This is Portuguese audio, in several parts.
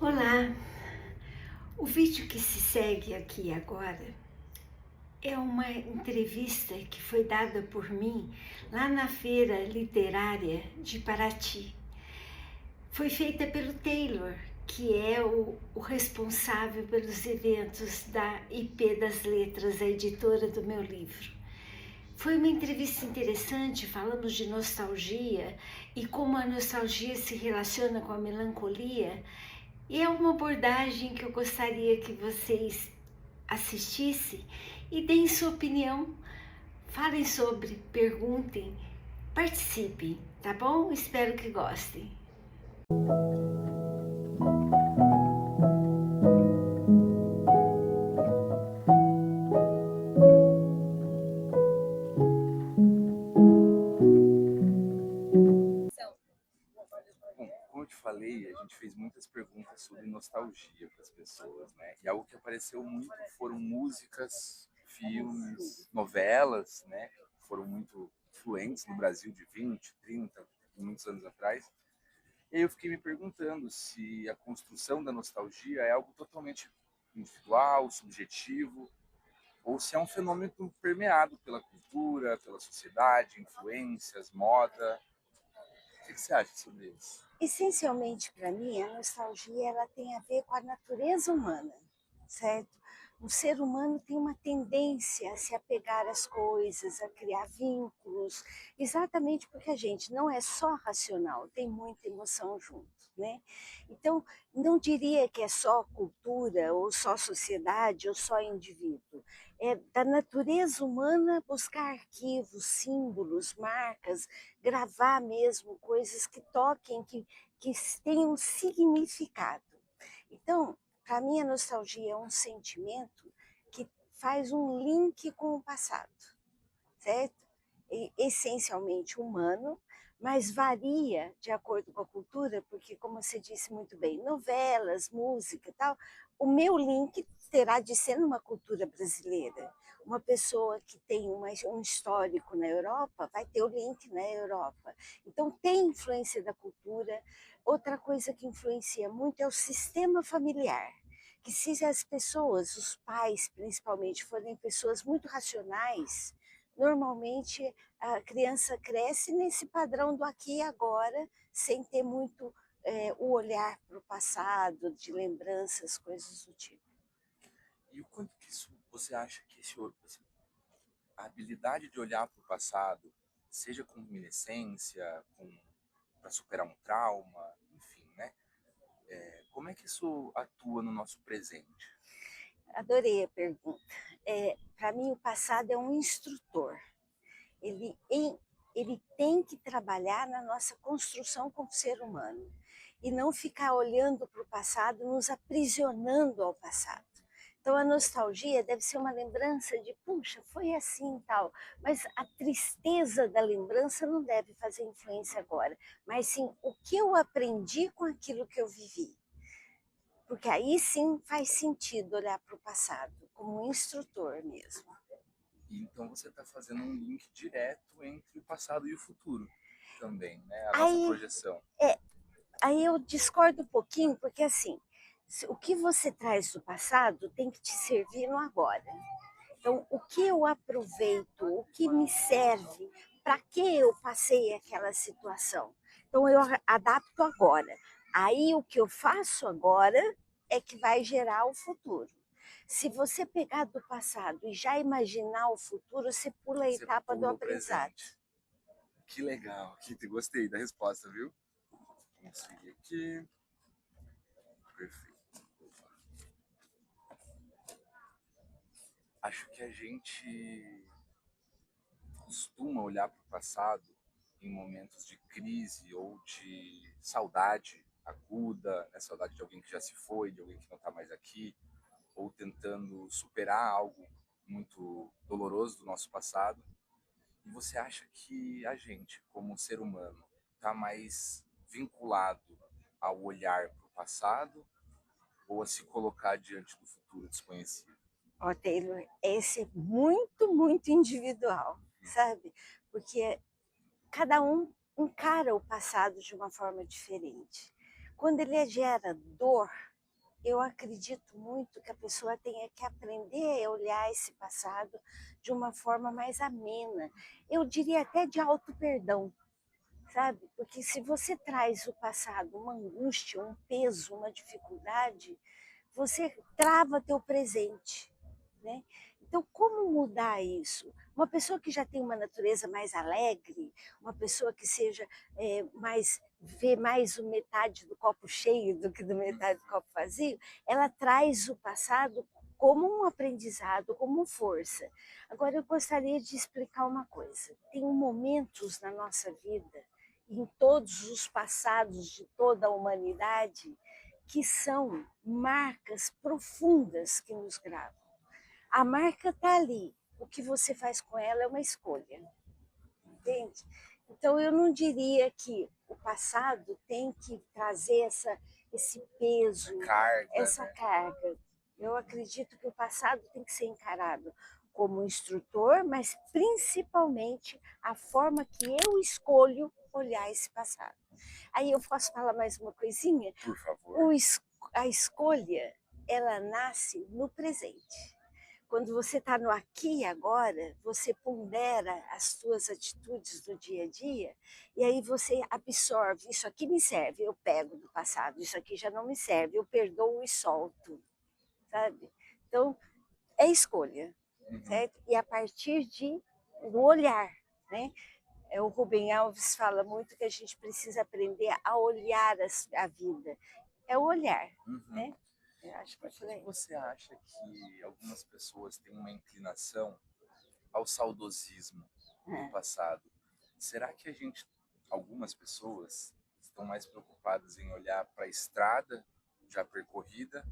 Olá! O vídeo que se segue aqui agora é uma entrevista que foi dada por mim lá na Feira Literária de Paraty. Foi feita pelo Taylor, que é o responsável pelos eventos da IP das Letras, a editora do meu livro. Foi uma entrevista interessante, falamos de nostalgia e como a nostalgia se relaciona com a melancolia. E é uma abordagem que eu gostaria que vocês assistissem e deem sua opinião. Falem sobre, perguntem, participem, tá bom? Espero que gostem. Bom, como eu te falei, a gente fez muitas perguntas sobre nostalgia para as pessoas, né? E algo que apareceu muito foram músicas, filmes, novelas, né? Que foram muito influentes no Brasil de 20, 30, muitos anos atrás. E aí eu fiquei me perguntando se a construção da nostalgia é algo totalmente individual, subjetivo, ou se é um fenômeno permeado pela cultura, pela sociedade, influências, moda. O que você acha sobre isso? Essencialmente, para mim, a nostalgia ela tem a ver com a natureza humana, certo? O ser humano tem uma tendência a se apegar às coisas, a criar vínculos, exatamente porque a gente não é só racional, tem muita emoção junto, né? Então, não diria que é só cultura, ou só sociedade, ou só indivíduo. É da natureza humana buscar arquivos, símbolos, marcas, gravar mesmo coisas que toquem, que tenham significado. Então, para mim, a nostalgia é um sentimento que faz um link com o passado, certo? Essencialmente humano, mas varia de acordo com a cultura, porque, como você disse muito bem, novelas, música e tal, o meu link terá de ser numa cultura brasileira. Uma pessoa que tem um histórico na Europa vai ter o link na Europa. Então, tem influência da cultura. Outra coisa que influencia muito é o sistema familiar. Que se as pessoas, os pais principalmente, forem pessoas muito racionais, normalmente a criança cresce nesse padrão do aqui e agora, sem ter muito o olhar para o passado, de lembranças, coisas do tipo. E o quanto que isso você acha que a habilidade de olhar para o passado, seja com reminiscência, para superar um trauma, enfim, né? Como é que isso atua no nosso presente? Adorei a pergunta. Para mim, o passado é um instrutor. Ele, ele tem que trabalhar na nossa construção como ser humano e não ficar olhando para o passado, nos aprisionando ao passado. Então, a nostalgia deve ser uma lembrança de, puxa, foi assim e tal, mas a tristeza da lembrança não deve fazer influência agora, mas sim o que eu aprendi com aquilo que eu vivi. Porque aí sim faz sentido olhar para o passado, como um instrutor mesmo. E então você está fazendo um link direto entre o passado e o futuro também, né? A nossa Aí, projeção. é, aí eu discordo um pouquinho, porque assim, o que você traz do passado tem que te servir no agora. Então, o que eu aproveito, o que me serve, para que eu passei aquela situação? Então, eu adapto agora. Aí, o que eu faço agora é que vai gerar o futuro. Se você pegar do passado e já imaginar o futuro, você pula a Você etapa do pula o aprendizado. presente. Que legal, que gostei da resposta, viu? Vamos seguir aqui. Perfeito. Acho que a gente costuma olhar para o passado em momentos de crise ou de saudade aguda, né? Saudade de alguém que já se foi, de alguém que não está mais aqui, ou tentando superar algo muito doloroso do nosso passado. E você acha que a gente, como ser humano, está mais vinculado ao olhar para o passado ou a se colocar diante do futuro desconhecido? Ó, Taylor, esse é muito, muito individual, sabe? Porque cada um encara o passado de uma forma diferente. quando ele gera dor, eu acredito muito que a pessoa tenha que aprender a olhar esse passado de uma forma mais amena. Eu diria até de auto-perdão, sabe? Porque se você traz o passado, uma angústia, um peso, uma dificuldade, você trava teu presente, né? Então, como mudar isso? Uma pessoa que já tem uma natureza mais alegre, uma pessoa que seja mais vê mais o metade do copo cheio do que do metade do copo vazio, ela traz o passado como um aprendizado, como força. Agora, eu gostaria de explicar uma coisa. Tem momentos na nossa vida, em todos os passados de toda a humanidade, que são marcas profundas que nos gravam. A marca está ali, o que você faz com ela é uma escolha, entende? Então eu não diria que o passado tem que trazer esse peso, Carga, essa né? carga. Eu acredito que o passado tem que ser encarado como instrutor, mas principalmente a forma que eu escolho olhar esse passado. Aí eu posso falar mais uma coisinha? Por favor. A escolha, ela nasce no presente. Quando você está no aqui e agora, você pondera as suas atitudes do dia a dia e aí você absorve, isso aqui me serve, eu pego do passado, isso aqui já não me serve, eu perdoo e solto, sabe? Então, é escolha, certo? E a partir do olhar, né? O Rubem Alves fala muito que a gente precisa aprender a olhar a vida. É o olhar, né? Eu acho que Por por que aí. você acha que algumas pessoas têm uma inclinação ao saudosismo do passado? Será que algumas pessoas estão mais preocupadas em olhar para a estrada já percorrida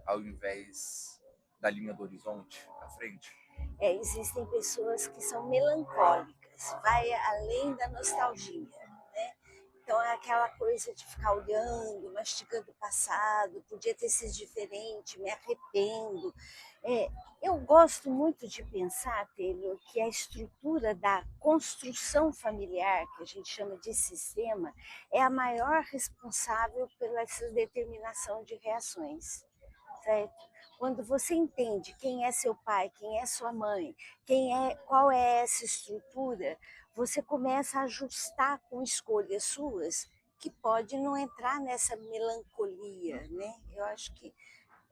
ao invés da linha do horizonte à frente? Existem pessoas que são melancólicas, vai além da nostalgia, né? Então é aquela coisa de ficar olhando, mastigando o passado, podia ter sido diferente, me arrependo. Eu gosto muito de pensar, Taylor, que a estrutura da construção familiar, que a gente chama de sistema, é a maior responsável pela essa determinação de reações, certo? Quando você entende quem é seu pai, quem é sua mãe, qual é essa estrutura, você começa a ajustar com escolhas suas que pode não entrar nessa melancolia, né? Eu acho que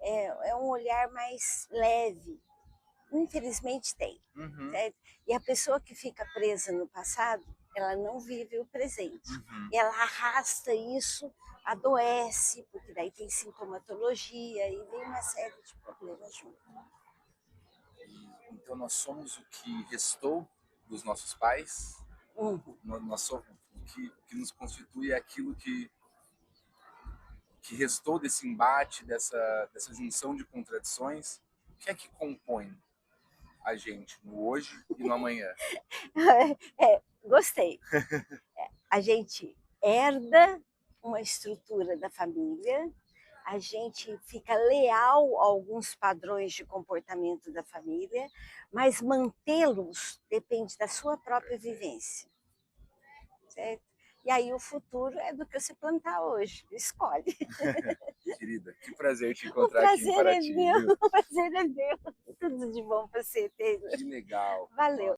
é um olhar mais leve. Infelizmente tem, certo? E a pessoa que fica presa no passado, ela não vive o presente. Ela arrasta isso, adoece, porque daí tem sintomatologia e vem uma série de problemas junto. Então nós somos o que restou dos nossos pais. Nós somos o que nos constitui é aquilo que restou desse embate, dessa junção de contradições. O que é que compõe a gente no hoje e no amanhã? Gostei. A gente herda uma estrutura da família, a gente fica leal a alguns padrões de comportamento da família, mas mantê-los depende da sua própria vivência, certo? E aí o futuro é do que você plantar hoje, escolhe. Querida, que prazer te O encontrar aqui em prazer é Paraty. meu, Viu? o prazer é meu. Tudo de bom para você, Taylor. Que legal. Valeu.